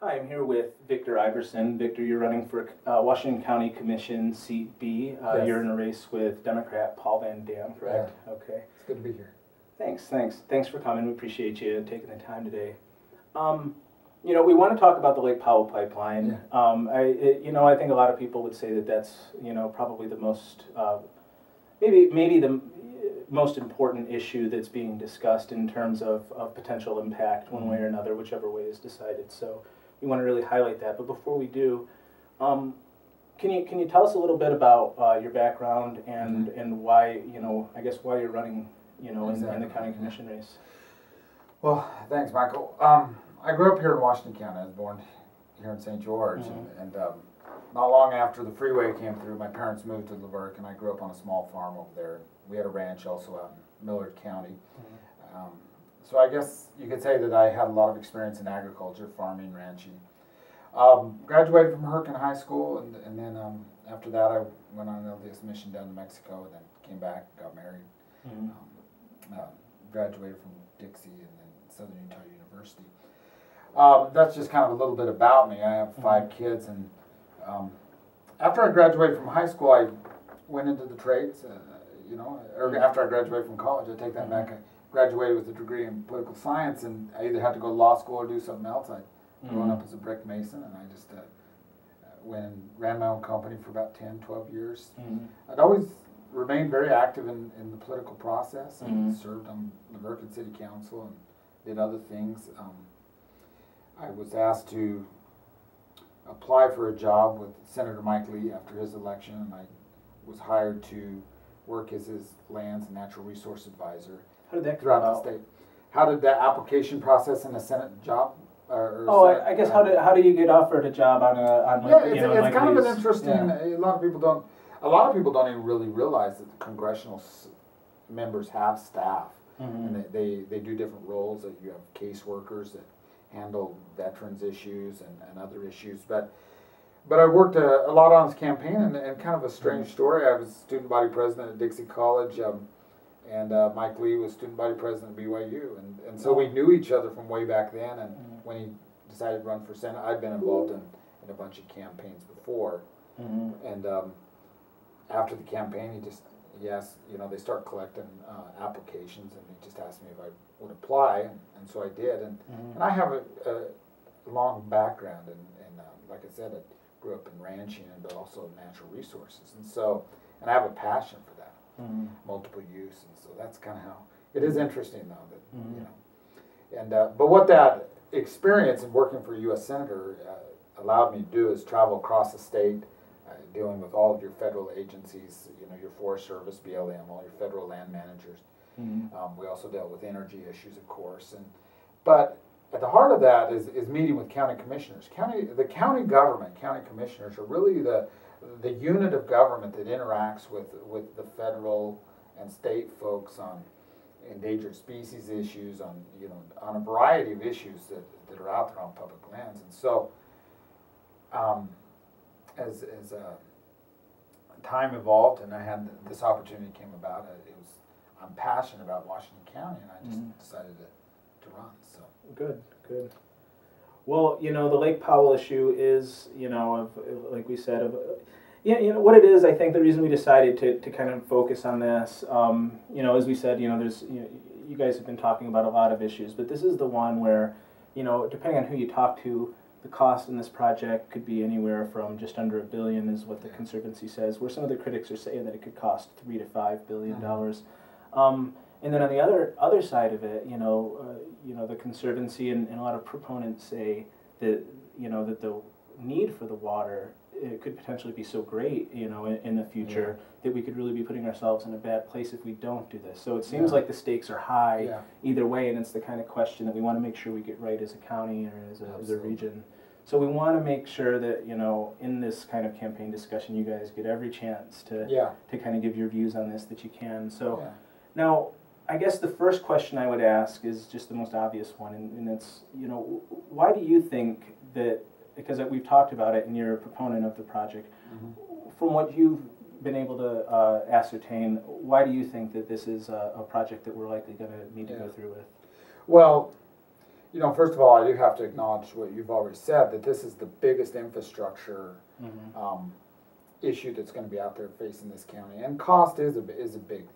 Hi, I'm here with Victor Iverson. Victor, you're running for Washington County Commission, Seat B. Yes. You're in a race with Democrat Paul Van Dam, correct? Yeah. Okay. It's good to be here. Thanks for coming. We appreciate you taking the time today. We want to talk about the Lake Powell Pipeline. Yeah. I think a lot of people would say that that's, probably the most, maybe the most important issue that's being discussed in terms of potential impact one way or another, whichever way is decided. So we want to really highlight that. But before we do, can you tell us a little bit about your background and why, I guess why you're running, in the county commission race? Well, thanks, Michael. I grew up here in Washington County. I was born here in St. George, and not long after the freeway came through, my parents moved to Lubbock, and I grew up on a small farm over there. We had a ranch also out in Millard County. So I guess you could say that I had a lot of experience in agriculture, farming, ranching. Graduated from Hurricane High School, and then after that I went on an LDS mission down to Mexico, and then came back, got married, graduated from Dixie and then Southern Utah University. That's just kind of a little bit about me. I have 5 kids, and after I graduated from high school, I went into the trades, or after I graduated from college, I take that back. I graduated with a degree in political science, and I either had to go to law school or do something else. I'd grown up as a brick mason, and I just went and ran my own company for about 10, 12 years. I'd always remained very active in the political process, and served on the Merkin City Council and did other things. I was asked to apply for a job with Senator Mike Lee after his election, and I was hired to work as his lands and natural resource advisor throughout the state. How did that application process in a Senate job? I guess how do you get offered a job on it's kind of an interesting. A lot of people don't even really realize that the congressional members have staff, and they do different roles. That you have caseworkers that handle veterans issues and other issues, but I worked a lot on his campaign, and kind of a strange story. I was student body president at Dixie College, and Mike Lee was student body president at BYU, and so we knew each other from way back then. And when he decided to run for Senate, I'd been involved in a bunch of campaigns before, and after the campaign, he asked, they start collecting applications, and he just asked me if I would apply, and so I did, and I have a long background in like I said, I grew up in ranching, but also natural resources, and I have a passion for that, multiple use, and so that's kind of how it is. Interesting though that but what that experience in working for a U.S. Senator allowed me to do is travel across the state, dealing with all of your federal agencies, your Forest Service, BLM, all your federal land managers. We also dealt with energy issues, of course, but at the heart of that is meeting with county commissioners. The county government, county commissioners are really the unit of government that interacts with the federal and state folks on endangered species issues, on a variety of issues that are out there on public lands. And so as time evolved and I had this opportunity came about, I'm passionate about Washington County, and I just decided to run. So good. Well, the Lake Powell issue is, like we said, what it is. I think the reason we decided to kind of focus on this, as we said, there's, you guys have been talking about a lot of issues, but this is the one where, depending on who you talk to, the cost in this project could be anywhere from just under $1 billion, is what the Conservancy says, where some of the critics are saying that it could cost $3 to $5 billion. And then on the other side of it, the Conservancy and a lot of proponents say that that the need for the water, it could potentially be so great, in the future, that we could really be putting ourselves in a bad place if we don't do this. So it seems like the stakes are high either way, and it's the kind of question that we want to make sure we get right as a county or as a region. So we want to make sure that, in this kind of campaign discussion, you guys get every chance to kind of give your views on this that you can. So now, I guess the first question I would ask is just the most obvious one, and it's, why do you think that, because we've talked about it and you're a proponent of the project, from what you've been able to ascertain, why do you think that this is a project that we're likely going to need to go through with? Well, You know, first of all, I do have to acknowledge what you've already said, that this is the biggest infrastructure issue that's going to be out there facing this county, and cost is a big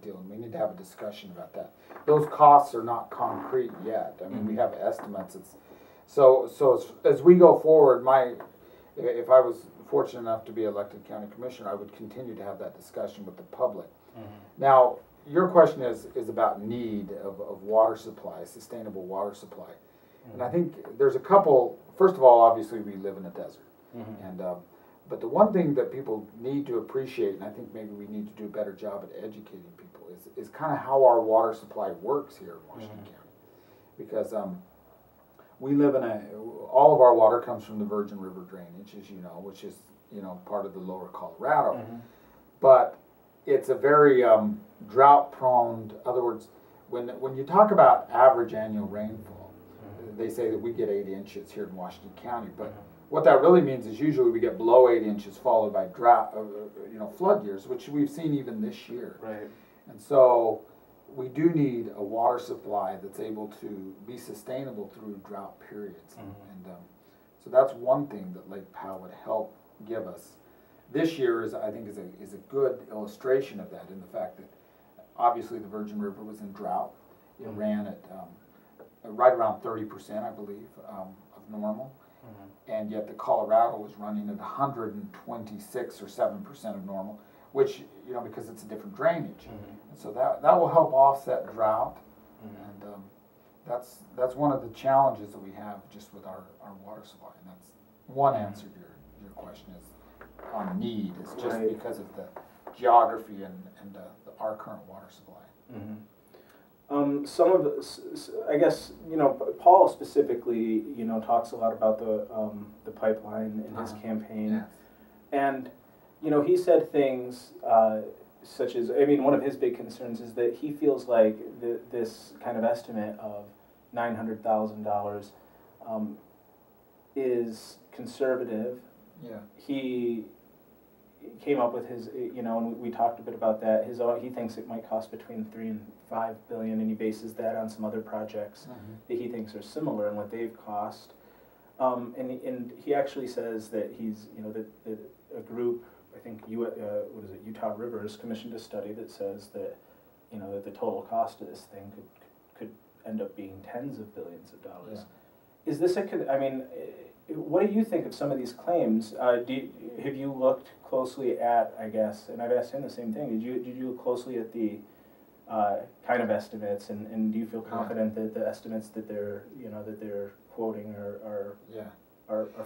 deal, and we need to have a discussion about that. Those costs are not concrete yet. I mean, we have estimates. As we go forward, if I was fortunate enough to be elected county commissioner, I would continue to have that discussion with the public. Now, your question is about need of water supply, sustainable water supply, and I think there's a couple. First of all, obviously, we live in a desert, and but the one thing that people need to appreciate, and I think maybe we need to do a better job at educating people, is kind of how our water supply works here in Washington County. Because we live in all of our water comes from the Virgin River drainage, as you know, which is, you know, part of the lower Colorado. But it's a very drought-prone, in other words, when you talk about average annual rainfall, they say that we get 8 inches here in Washington County, but what that really means is usually we get below 8 inches followed by drought, flood years, which we've seen even this year. Right. And so we do need a water supply that's able to be sustainable through drought periods. And so that's one thing that Lake Powell would help give us. This year I think is a good illustration of that, in the fact that obviously the Virgin River was in drought. It ran at right around 30%, I believe, of normal. And yet the Colorado was running at 126 or 7% of normal, which, you know, because it's a different drainage. And so that will help offset drought. And that's one of the challenges that we have just with our water supply. And that's one answer to your question is on need. It's just because of the geography and our current water supply. Some of I guess, you know, Paul specifically, you know, talks a lot about the pipeline in his campaign, and you know, he said things such as, I mean, one of his big concerns is that he feels like this kind of estimate of $900,000 is conservative. He came up with his, you know, and we talked a bit about that. He thinks it might cost between $3 and $5 billion, and he bases that on some other projects that he thinks are similar in what they've cost. And he actually says that he's, you know, that a group, I think Utah Rivers, commissioned a study that says that, you know, that the total cost of this thing could end up being tens of billions of dollars. Is this I mean, what do you think of some of these claims? Have you looked closely at, I guess, and I've asked him the same thing, did you look closely at the kind of estimates, and do you feel confident that the estimates that they're quoting are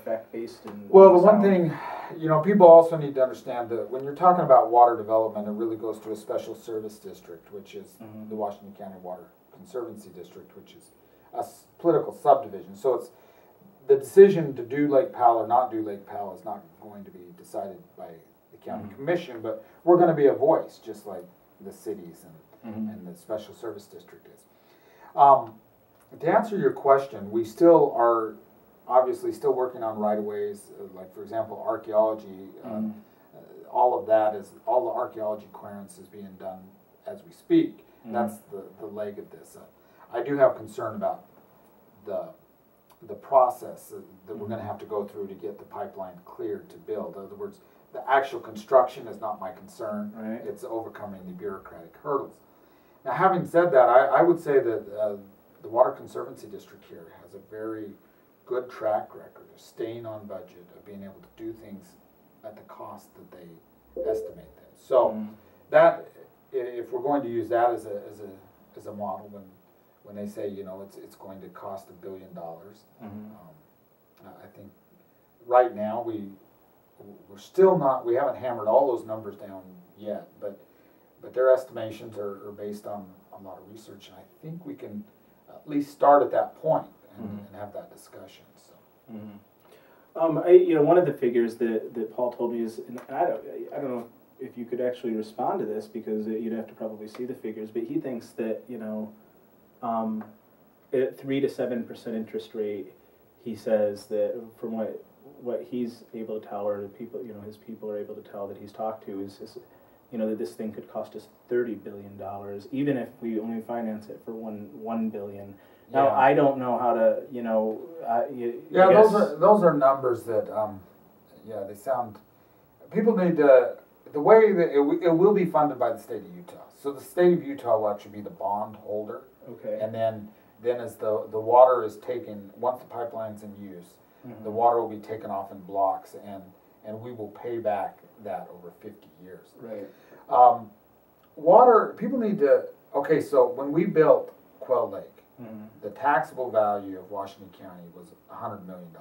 fact-based? Well, the one thing, you know, people also need to understand that when you're talking about water development, it really goes to a special service district, which is the Washington County Water Conservancy District, which is a political subdivision. So it's the decision to do Lake Powell or not do Lake Powell is not going to be decided by the county commission, but we're going to be a voice, just like the cities and the special service district is. To answer your question, we still are obviously still working on right-of-ways, like for example archaeology. All of that is, all the archaeology clearance is being done as we speak. That's the leg of this. I do have concern about the process that we're going to have to go through to get the pipeline cleared to build. In other words, the actual construction is not my concern. It's overcoming the bureaucratic hurdles. Now, having said that, I would say that the Water Conservancy District here has a very good track record of staying on budget, of being able to do things at the cost that they estimate them. So that, if we're going to use that as a model, when they say, you know, it's going to cost $1 billion, I think right now we're still not, we haven't hammered all those numbers down yet, but their estimations are based on a lot of research, and I think we can at least start at that point and have that discussion. So. You know, one of the figures that Paul told me is, and I don't know if you could actually respond to this, because you'd have to probably see the figures, but he thinks that, you know, at 3 to 7% interest rate, he says that from what he's able to tell, or the people, you know, his people are able to tell that he's talked to, is you know, that this thing could cost us $30 billion, even if we only finance it for $1 billion. Now, Yeah. I don't know how to, Yeah, those are numbers that, yeah, they sound. People need to. The way that it will be funded by the state of Utah. So the state of Utah will actually be the bond holder. Okay. And then as the water is taken, once the pipeline's in use, the water will be taken off in blocks, and we will pay back that over 50 years. Right. Water, people need to. Okay, so when we built Quail Lake, the taxable value of Washington County was $100 million,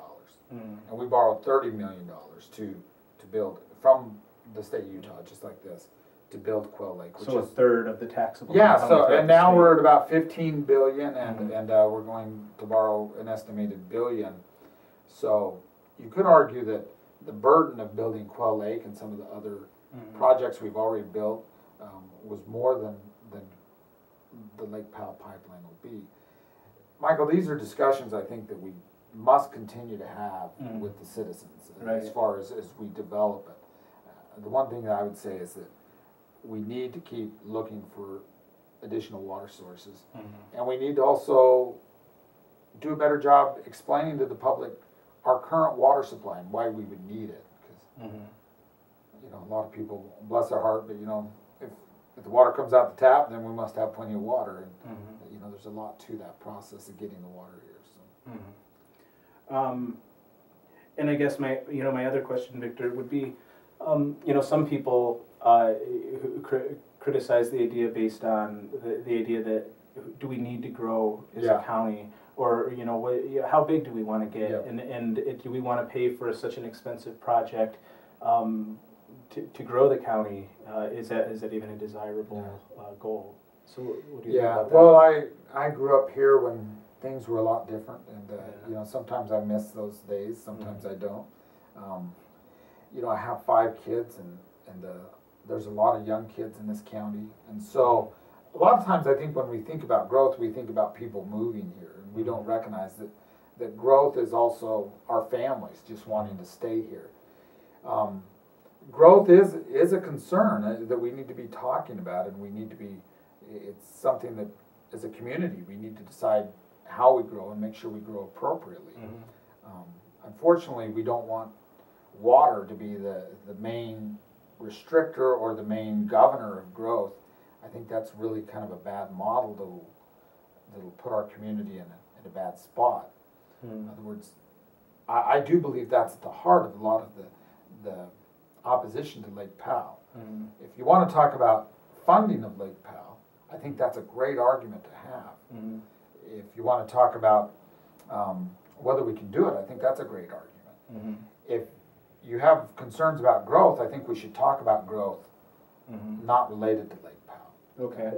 and we borrowed $30 million to build from the state of Utah, just like this, to build Quail Lake. Which so a third of the taxable. Yeah. So and now we're at about 15 billion, and we're going to borrow an estimated billion. So you could argue that the burden of building Quail Lake and some of the other projects we've already built was more than the Lake Powell Pipeline will be. Michael, these are discussions I think that we must continue to have with the citizens as far as we develop it. The one thing that I would say is that we need to keep looking for additional water sources, and we need to also do a better job explaining to the public our current water supply and why we would need it. Because a lot of people, bless their heart, but if the water comes out the tap, then we must have plenty of water, and there's a lot to that process of getting the water here. So. And I guess my other question, Victor, would be, some people who criticize the idea based on the idea that do we need to grow as a county, or how big do we want to get, and do we want to pay for such an expensive project to grow the county? Is that even a desirable goal? So what do you think about that? Well, I grew up here when things were a lot different, and sometimes I miss those days, sometimes I don't. I have 5 kids, and there's a lot of young kids in this county, and so a lot of times I think when we think about growth, we think about people moving here, and we don't recognize that growth is also our families just wanting to stay here. Growth is a concern that we need to be talking about, and we need to be. It's something that, as a community, we need to decide how we grow and make sure we grow appropriately. Unfortunately, we don't want water to be the main restrictor or the main governor of growth. I think that's really kind of a bad model that'll put our community in a bad spot. In other words, I do believe that's at the heart of a lot of the opposition to Lake Powell. If you want to talk about funding of Lake Powell, I think that's a great argument to have. If you want to talk about whether we can do it, I think that's a great argument. If you have concerns about growth, I think we should talk about growth, not related to Lake Powell. Okay.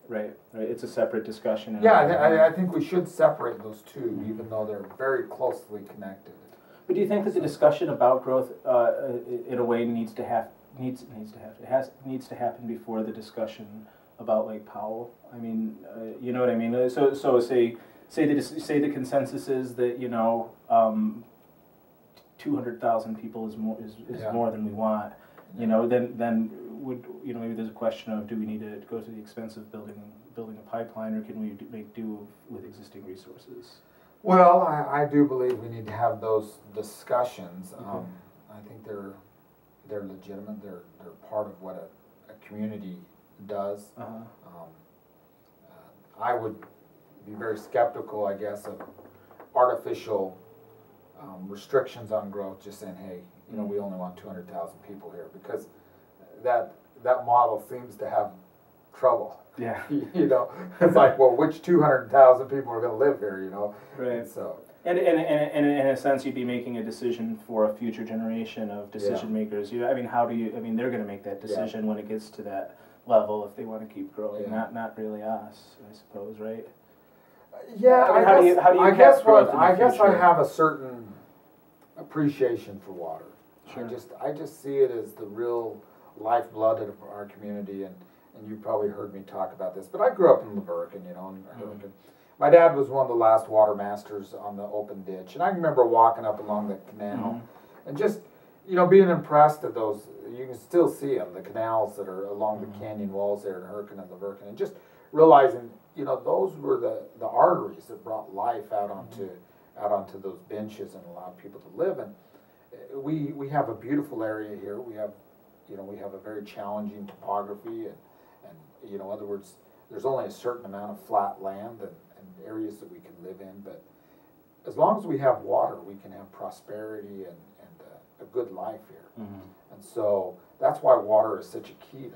Right. It's a separate discussion. I think we should separate those two, even though they're very closely connected. But do you think that the discussion about growth, in a way, needs to happen before the discussion about Lake Powell? I mean, you know what I mean. So say the consensus is that 200,000 people is more than we want. Then would maybe there's a question of, do we need to go to the expense of building a pipeline, or can we make do with existing resources? Well, I do believe we need to have those discussions. I think they're legitimate. They're part of what a community does. I would be very skeptical, I guess, of artificial restrictions on growth. Just saying, hey, we only want 200,000 people here, because that model seems to have trouble. Yeah. It's like, well, which 200,000 people are going to live here? Right. And so. And in a sense, you'd be making a decision for a future generation of decision makers. They're going to make that decision when it gets to that level, if they want to keep growing. Not really us, I suppose, right? Yeah. I guess I have a certain appreciation for water. Sure. I just see it as the real lifeblood of our community, and you probably heard me talk about this, but I grew up in Luverne, My dad was one of the last water masters on the open ditch, and I remember walking up along the canal and just, being impressed at those. You can still see them, the canals that are along the canyon walls there in Hurricane and Luverne, and just realizing, you know, those were the arteries that brought life out onto those benches and allowed people to live. And we have a beautiful area here. We have, you know, we have a very challenging topography, and you know, in other words, there's only a certain amount of flat land and areas that we can live in. But as long as we have water, we can have prosperity and a good life here. Mm-hmm. And so that's why water is such a key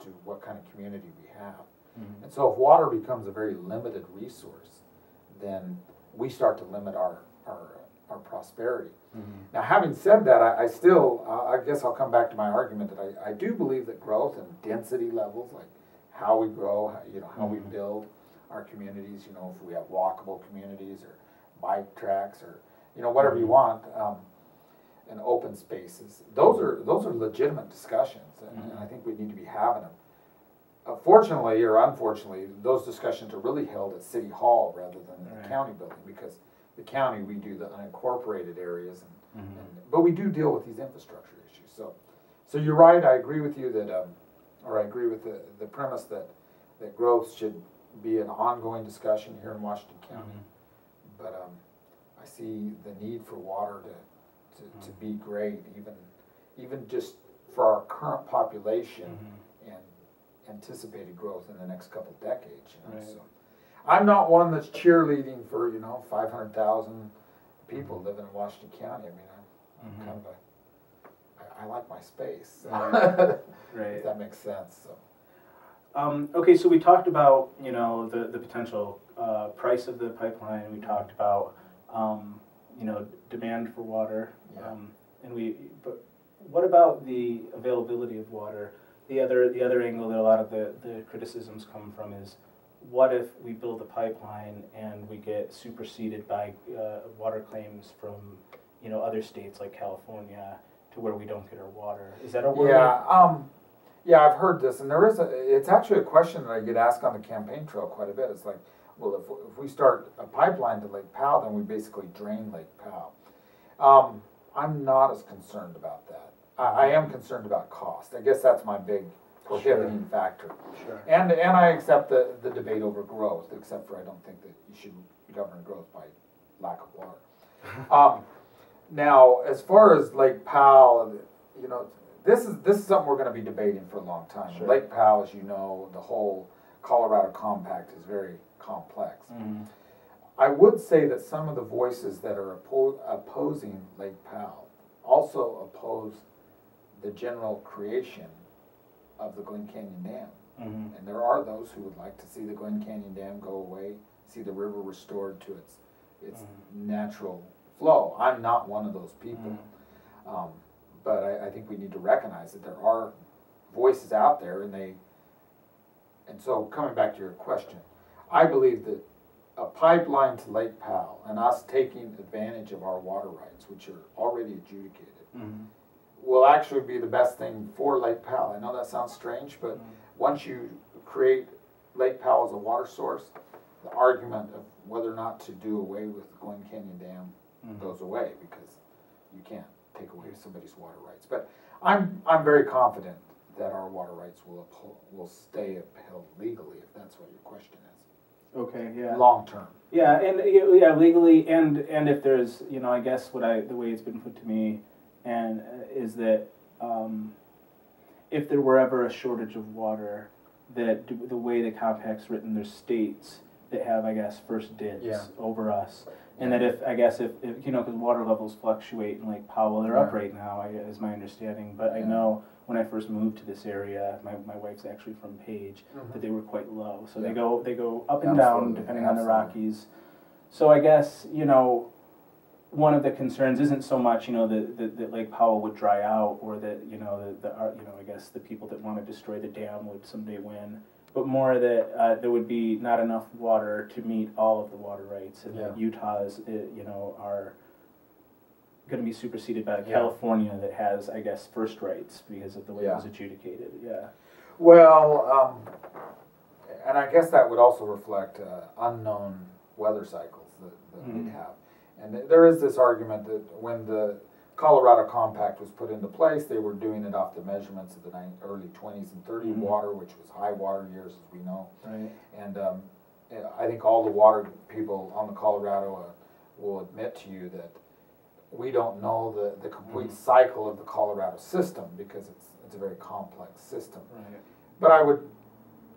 to what kind of community we have. Mm-hmm. And so if water becomes a very limited resource, then we start to limit our prosperity. Mm-hmm. Now, having said that, I still, I guess I'll come back to my argument that I do believe that growth and density levels, like how we grow, you know, how we build our communities, you know, if we have walkable communities or bike tracks or, you know, whatever you want, and open spaces, those are legitimate discussions, and I think we need to be having them. Fortunately or unfortunately, those discussions are really held at City Hall rather than in the county building, because the county, we do the unincorporated areas, but we do deal with these infrastructure issues. So you're right. I agree with you that, or I agree with the premise that growth should be an ongoing discussion here in Washington County. But I see the need for water to be great, even just for our current population and anticipated growth in the next couple decades. You know? Right. So I'm not one that's cheerleading for, you know, 500,000 people living in Washington County. I mean, I'm kind of I like my space. Right. If that makes sense. So. Okay, so we talked about, you know, the potential price of the pipeline. We talked about, you know, demand for water, but what about the availability of water? The other angle that a lot of the criticisms come from is, what if we build a pipeline and we get superseded by water claims from, you know, other states like California, to where we don't get our water? Is that a worry? Yeah, I've heard this, and it's actually a question that I get asked on the campaign trail quite a bit. It's like, well, if we start a pipeline to Lake Powell, then we basically drain Lake Powell. I'm not as concerned about that. I am concerned about cost. I guess that's my big prohibiting factor. Sure. And I accept the debate over growth, except for I don't think that you should govern growth by lack of water. Now, as far as Lake Powell, you know, this is something we're going to be debating for a long time. Sure. Lake Powell, as you know, the whole Colorado Compact is very complex. I would say that some of the voices that are opposing Lake Powell also oppose the general creation of the Glen Canyon Dam. And there are those who would like to see the Glen Canyon Dam go away, see the river restored to its natural flow. I'm not one of those people. But I think we need to recognize that there are voices out there, and so coming back to your question, I believe that a pipeline to Lake Powell and us taking advantage of our water rights, which are already adjudicated, will actually be the best thing for Lake Powell. I know that sounds strange, but once you create Lake Powell as a water source, the argument of whether or not to do away with the Glen Canyon Dam goes away, because you can't take away somebody's water rights. But I'm very confident that our water rights will stay upheld legally, if that's what your question is. Okay, yeah. Long term. Yeah, and legally, and if there's, you know, I guess the way it's been put to me, and is that if there were ever a shortage of water, that the way the compact's written, there's states that have, I guess, first dibs over us. And that if you know, because water levels fluctuate in Lake Powell, they're up right now, is my understanding. But I know when I first moved to this area, my wife's actually from Page, that they were quite low. So they go up and down depending on the Rockies. So I guess, you know, one of the concerns isn't so much, you know, that Lake Powell would dry out, or that, you know, I guess the people that want to destroy the dam would someday win, but more that there would be not enough water to meet all of the water rights, and that Utah's, you know, are going to be superseded by California, that has, I guess, first rights because of the way it was adjudicated. Yeah. Well, and I guess that would also reflect unknown weather cycles that we'd have. And there is this argument that when the Colorado Compact was put into place, they were doing it off the measurements of the early 20s and 30s water, which was high water years, as we know. Right. And I think all the water people on the Colorado will admit to you that we don't know the complete cycle of the Colorado system because it's a very complex system. Right. But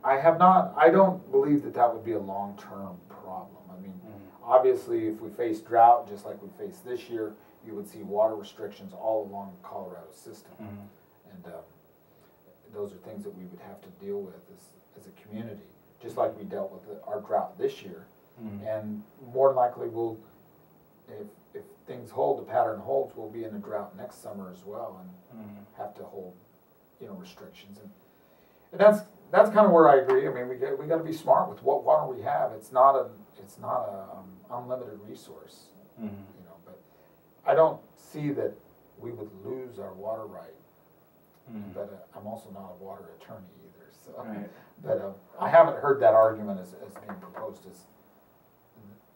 I don't believe that would be a long-term problem. I mean, obviously, if we face drought, just like we faced this year, you would see water restrictions all along the Colorado system. And those are things that we would have to deal with as a community, just like we dealt with our drought this year. And more than likely, if things hold, the pattern holds, we'll be in a drought next summer as well and have to hold, restrictions. And that's kind of where I agree. I mean, we got to be smart with what water we have. It's not a unlimited resource, But I don't see that we would lose our water right. But I'm also not a water attorney either. So, but I haven't heard that argument as being proposed as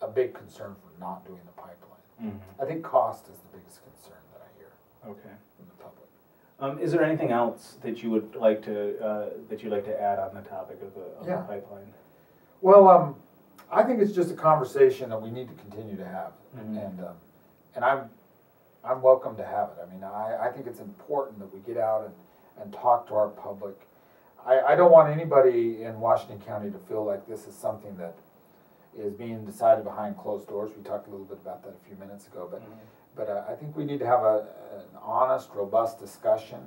a big concern for not doing the pipeline. I think cost is the biggest concern that I hear. Okay. From the public. Is there anything else that you would like to add on the topic of the pipeline? Well, I think it's just a conversation that we need to continue to have, and I'm welcome to have it. I mean, I think it's important that we get out and talk to our public. I don't want anybody in Washington County to feel like this is something that is being decided behind closed doors. We talked a little bit about that a few minutes ago, but I think we need to have an honest, robust discussion.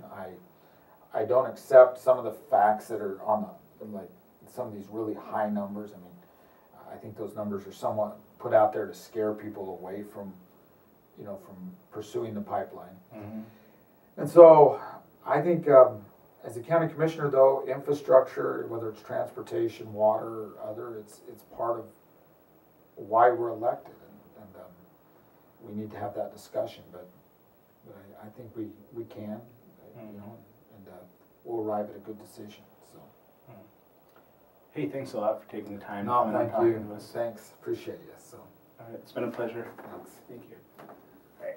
I don't accept some of the facts that are on like some of these really high numbers. I mean, I think those numbers are somewhat put out there to scare people away from pursuing the pipeline. And so I think as a county commissioner, though, infrastructure, whether it's transportation, water, or other, it's part of why we're elected, and we need to have that discussion. But I think we can, and we'll arrive at a good decision. So. Hey, thanks a lot for taking the time. No, thank you. Thanks, appreciate you. So. All right, it's been a pleasure. Thanks. Thank you. All right.